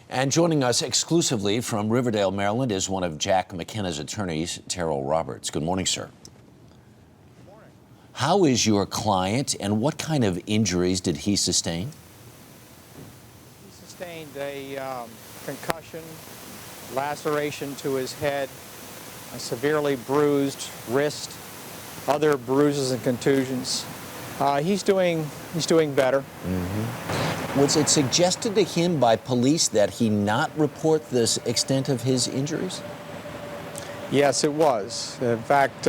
And joining us exclusively from Riverdale, Maryland, is one of Jack McKenna's attorneys, Terrell Roberts. Good morning, sir. Good morning. How is your client, and what kind of injuries did he sustain? He sustained a concussion, laceration to his head, a severely bruised wrist, other bruises and contusions. He's doing better. Mm-hmm. Was it suggested to him by police that he not report this extent of his injuries? Yes, it was. In fact,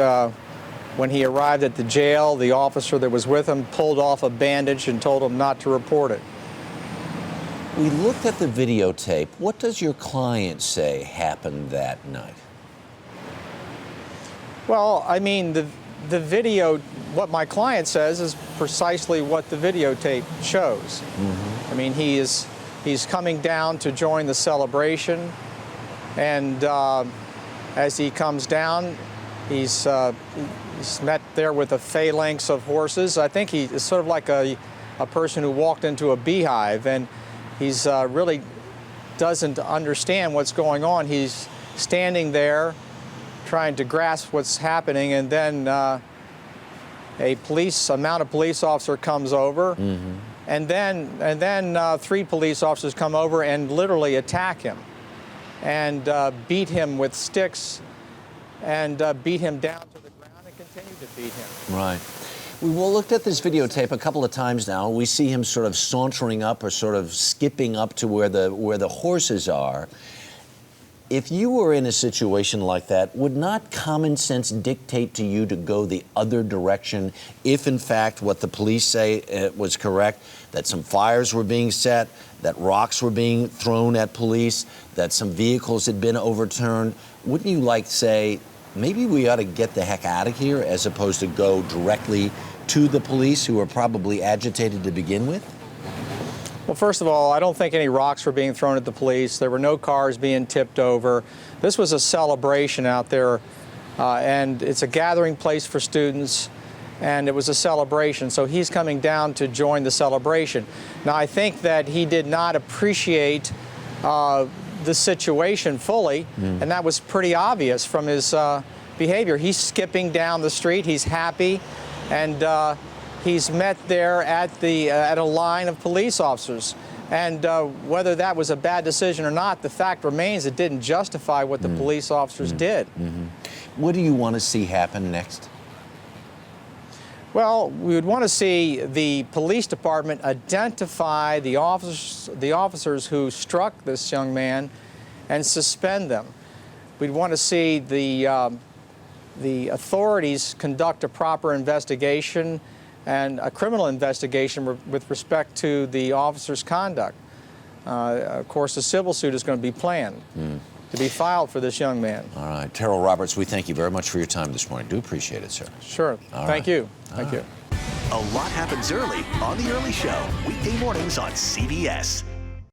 when he arrived at the jail, the officer that was with him pulled off a bandage and told him not to report it. We looked at the videotape. What does your client say happened that night? Well, I mean, the video, what my client says is precisely what the videotape shows. Mm-hmm. I mean, he's coming down to join the celebration, and as he comes down, he's met there with a phalanx of horses. I think he is sort of like a person who walked into a beehive, and he's really doesn't understand what's going on. He's standing there trying to grasp what's happening, and then a mounted police officer comes over, mm-hmm. and then 3 police officers come over and literally attack him and beat him with sticks and beat him down to the ground and continue to beat him. Right. We looked at this videotape a couple of times now. We see him sort of sauntering up or sort of skipping up to where the horses are. If you were in a situation like that, would not common sense dictate to you to go the other direction if, in fact, what the police say was correct, that some fires were being set, that rocks were being thrown at police, that some vehicles had been overturned? Wouldn't you say, maybe we ought to get the heck out of here, as opposed to go directly to the police, who are probably agitated to begin with? Well, first of all, I don't think any rocks were being thrown at the police. There were no cars being tipped over. This was a celebration out there, and it's a gathering place for students, and it was a celebration. So he's coming down to join the celebration. Now, I think that he did not appreciate the situation fully, and that was pretty obvious from his behavior. He's skipping down the street. He's happy, and he's met there at a line of police officers. And whether that was a bad decision or not, the fact remains it didn't justify what the police officers did. Mm-hmm. What do you want to see happen next? Well, we would want to see the police department identify the officers who struck this young man and suspend them. We'd want to see the authorities conduct a proper investigation and a criminal investigation with respect to the officer's conduct. Of course, a civil suit is going to be planned to be filed for this young man. All right. Terrell Roberts, we thank you very much for your time this morning. Do appreciate it, sir. Sure. Thank you. Thank you. A lot happens early on The Early Show, weekday mornings on CBS.